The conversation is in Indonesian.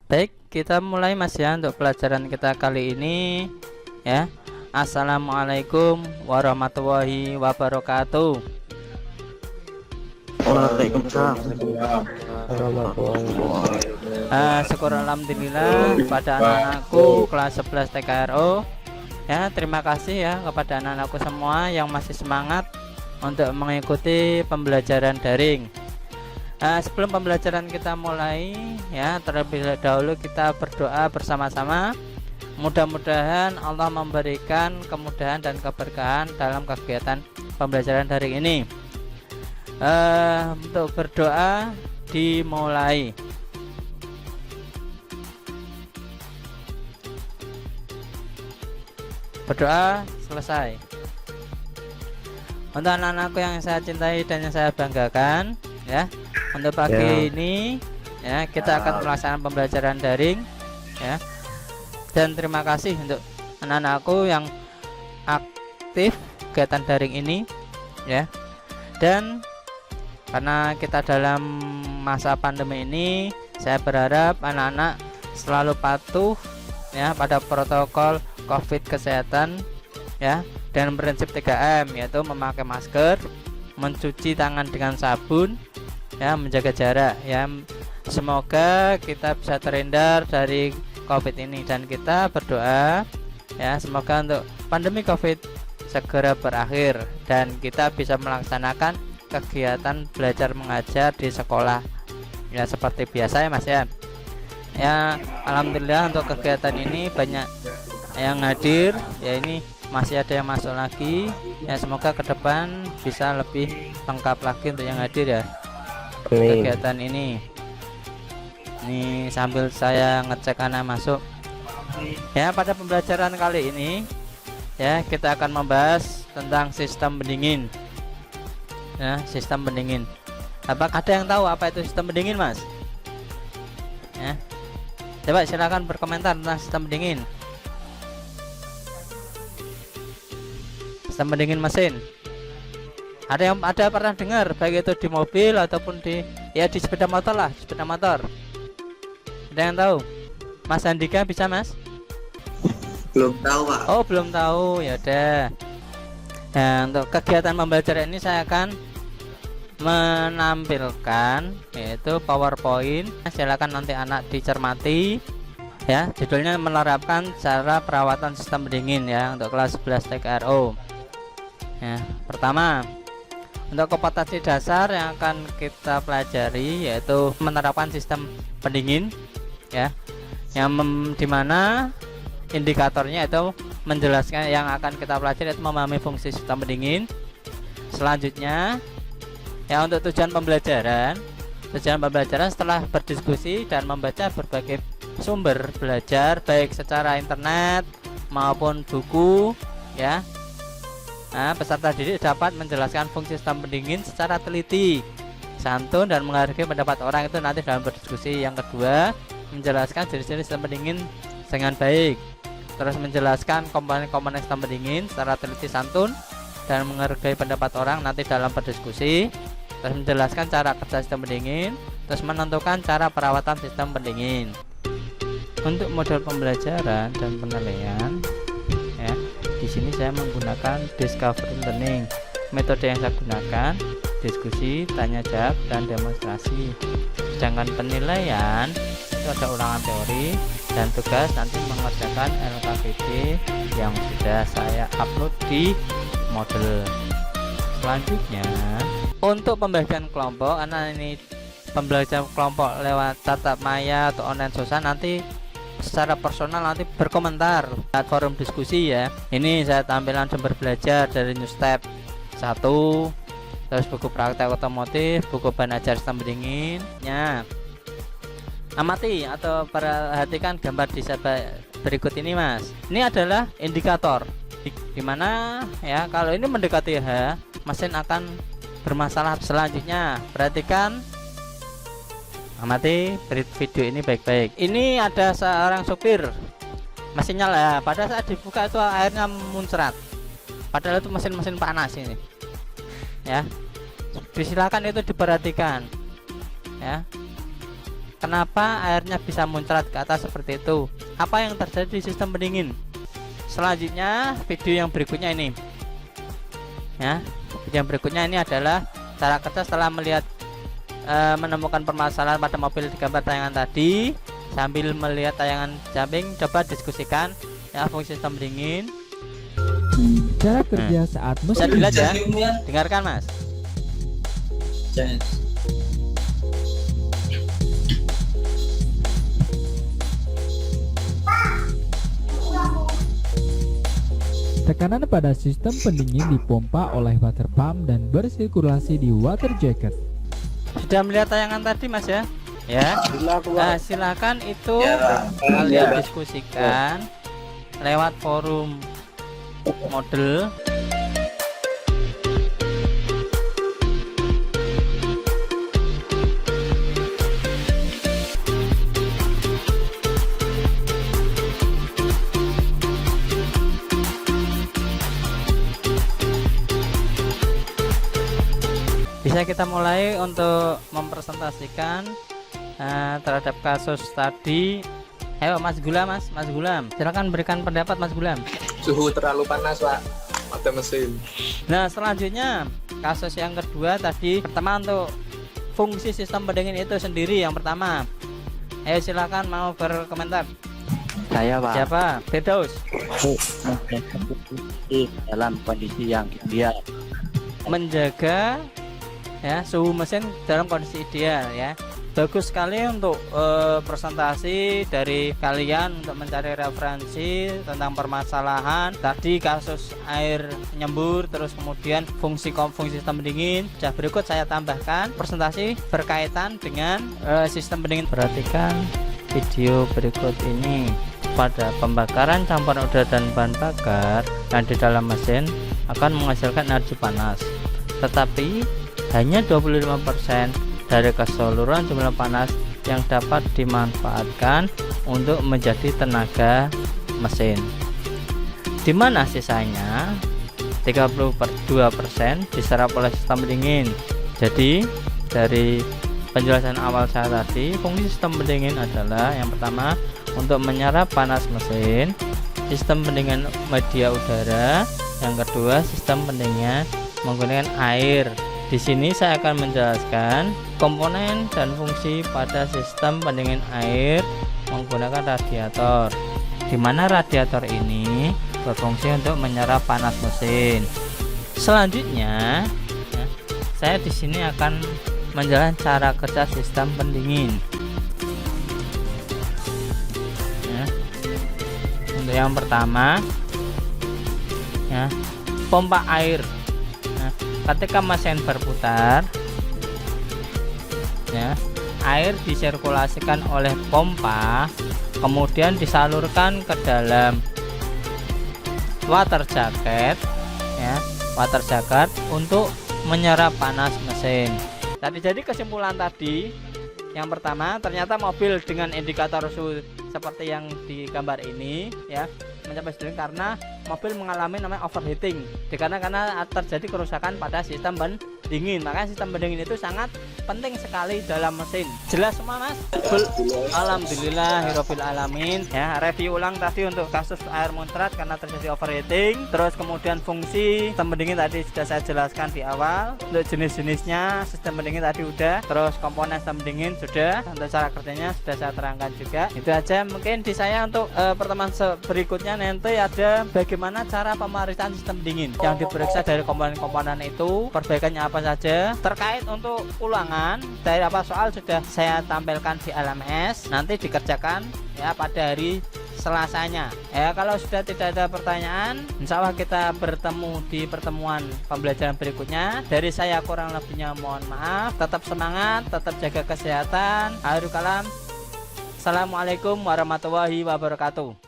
Baik, kita mulai Mas ya untuk pelajaran kita kali ini ya. Assalamualaikum warahmatullahi wabarakatuh. Waalaikumsalam. Syukur alhamdulillah pada anak-anakku kelas 11 TKRO ya. Terima kasih ya kepada anak-anakku semua yang masih semangat untuk mengikuti pembelajaran daring. Sebelum pembelajaran kita mulai ya, terlebih dahulu kita berdoa bersama-sama. Mudah-mudahan Allah memberikan kemudahan dan keberkahan dalam kegiatan pembelajaran daring ini. Untuk berdoa dimulai. Berdoa selesai. Untuk anak-anakku yang saya cintai dan yang saya banggakan ya, untuk pagi ini ya kita akan melaksanakan pembelajaran daring ya. Dan terima kasih untuk anak-anakku yang aktif kegiatan daring ini ya. Dan karena kita dalam masa pandemi ini, saya berharap anak-anak selalu patuh ya pada protokol COVID kesehatan ya, dan prinsip 3M, yaitu memakai masker, mencuci tangan dengan sabun ya, menjaga jarak ya. Semoga kita bisa terhindar dari COVID ini, dan kita berdoa ya semoga untuk pandemi COVID segera berakhir dan kita bisa melaksanakan kegiatan belajar mengajar di sekolah ya seperti biasa ya Mas ya. Ya alhamdulillah untuk kegiatan ini banyak yang hadir ya, ini masih ada yang masuk lagi ya, semoga ke depan bisa lebih lengkap lagi untuk yang hadir ya. Amin. Kegiatan ini sambil saya ngecek anak masuk ya. Pada pembelajaran kali ini ya kita akan membahas tentang sistem pendingin ya, sistem pendingin. Apakah ada yang tahu apa itu sistem pendingin Mas ya? Coba silakan berkomentar tentang sistem pendingin. Sistem pendingin mesin. Ada pernah dengar baik itu di mobil ataupun di sepeda motor lah, sepeda motor. Ada yang tahu? Mas Andika bisa Mas? Belum tahu Pak. Oh belum tahu, ya udah. Nah untuk kegiatan pembelajaran ini saya akan menampilkan yaitu PowerPoint. Silakan nanti anak dicermati ya. Judulnya menerapkan cara perawatan sistem pendingin ya untuk kelas 11 TKRO. Ya, pertama untuk kompetensi dasar yang akan kita pelajari yaitu menerapkan sistem pendingin ya, yang dimana indikatornya itu menjelaskan yang akan kita pelajari itu memahami fungsi sistem pendingin. Selanjutnya ya untuk tujuan pembelajaran setelah berdiskusi dan membaca berbagai sumber belajar baik secara internet maupun buku ya. Nah, peserta didik dapat menjelaskan fungsi sistem pendingin secara teliti, santun, dan menghargai pendapat orang itu nanti dalam berdiskusi. Yang kedua, menjelaskan jenis-jenis sistem pendingin dengan baik, terus menjelaskan komponen-komponen sistem pendingin secara teliti, santun, dan menghargai pendapat orang nanti dalam berdiskusi, terus menjelaskan cara kerja sistem pendingin, terus menentukan cara perawatan sistem pendingin. Untuk model pembelajaran dan penilaian ya, di sini saya menggunakan discovery learning. Metode yang saya gunakan diskusi, tanya jawab, dan demonstrasi. Sedangkan penilaian itu ada ulangan teori dan tugas nanti mengerjakan LKPD yang sudah saya upload di Moodle. Selanjutnya untuk pembagian kelompok, anak ini pembelajaran kelompok lewat tatap maya atau online sosial, nanti secara personal nanti berkomentar di forum diskusi ya. Ini saya tampilkan sumber belajar dari Newstep 1, terus buku praktek otomotif, buku bahan ajar sistem pendingin ya. Amati atau perhatikan gambar di berikut ini Mas. Ini adalah indikator dimana ya kalau ini mendekati H, mesin akan bermasalah. Selanjutnya perhatikan, amati video ini baik-baik. Ini ada seorang supir, mesinnya lah pada saat dibuka itu airnya muncrat, padahal itu mesin panas ini ya. Silakan itu diperhatikan ya. kenapa airnya bisa muncrat ke atas seperti itu, apa yang terjadi di sistem pendingin. Selanjutnya video yang berikutnya ini ya, video yang berikutnya ini adalah cara kerja setelah melihat menemukan permasalahan pada mobil di gambar tayangan tadi. Sambil melihat tayangan samping, coba diskusikan ya fungsi sistem pendingin. Cara kerja saat Bisa mesin dilihat ya, dengarkan Mas. tekanan pada sistem pendingin dipompa oleh water pump dan bersirkulasi di water jacket. Sudah melihat tayangan tadi Mas ya? Ya. Nah, silakan itu kalian diskusikan lewat forum model. Bisa kita mulai untuk mempresentasikan terhadap kasus tadi. Ayo Mas Gulam, Mas Gulam, silakan berikan pendapat Mas Gulam. Suhu terlalu panas Pak pada mesin. Nah selanjutnya kasus yang kedua tadi, pertama untuk fungsi sistem pendingin itu sendiri yang pertama. Ayo silakan mau berkomentar. Saya Pak. Siapa? Firdaus. Dalam kondisi yang ideal. Menjaga ya suhu mesin dalam kondisi ideal ya. Bagus sekali untuk presentasi dari kalian untuk mencari referensi tentang permasalahan tadi, kasus air nyembur, terus kemudian fungsi sistem pendingin. Berikut saya tambahkan presentasi berkaitan dengan sistem pendingin. Perhatikan video berikut ini. Pada pembakaran campuran udara dan bahan bakar yang di dalam mesin akan menghasilkan energi panas, tetapi hanya 25% dari keseluruhan jumlah panas yang dapat dimanfaatkan untuk menjadi tenaga mesin, di mana sisanya 32% diserap oleh sistem pendingin. Jadi dari penjelasan awal saya tadi, fungsi sistem pendingin adalah yang pertama untuk menyerap panas mesin, sistem pendingin media udara, yang kedua sistem pendingin menggunakan air. Di sini saya akan menjelaskan komponen dan fungsi pada sistem pendingin air menggunakan radiator, di mana radiator ini berfungsi untuk menyerap panas mesin. Selanjutnya, ya, saya di sini akan menjelaskan cara kerja sistem pendingin. Ya. Untuk yang pertama, ya, pompa air. Ketika mesin berputar ya, air disirkulasikan oleh pompa, kemudian disalurkan ke dalam water jacket ya, water jacket untuk menyerap panas mesin. Jadi kesimpulan tadi yang pertama, ternyata mobil dengan indikator suhu seperti yang di gambar ini ya mencapai sedang karena mobil mengalami namanya overheating, karena terjadi kerusakan pada sistem pendingin. Makanya sistem pendingin itu sangat penting sekali dalam mesin. Jelas semua Mas? Alhamdulillahirabbil alamin. Ya, review ulang tadi untuk kasus air muncrat karena terjadi overheating. Terus kemudian fungsi sistem pendingin tadi sudah saya jelaskan di awal. Untuk jenis-jenisnya sistem pendingin tadi udah. Terus komponen sistem pendingin sudah. Untuk cara kerjanya sudah saya terangkan juga. Itu aja mungkin di saya untuk pertemuan berikutnya nanti ada bagaimana cara pemeriksaan sistem pendingin yang diperiksa dari komponen-komponen itu, perbaikannya apa saja. Terkait untuk ulangan dari apa soal sudah saya tampilkan di LMS, nanti dikerjakan ya pada hari Selasanya ya. Kalau sudah tidak ada pertanyaan, insya Allah kita bertemu di pertemuan pembelajaran berikutnya. Dari saya kurang lebihnya mohon maaf. Tetap semangat, tetap jaga kesehatan. Akhirul kalam, assalamualaikum warahmatullahi wabarakatuh.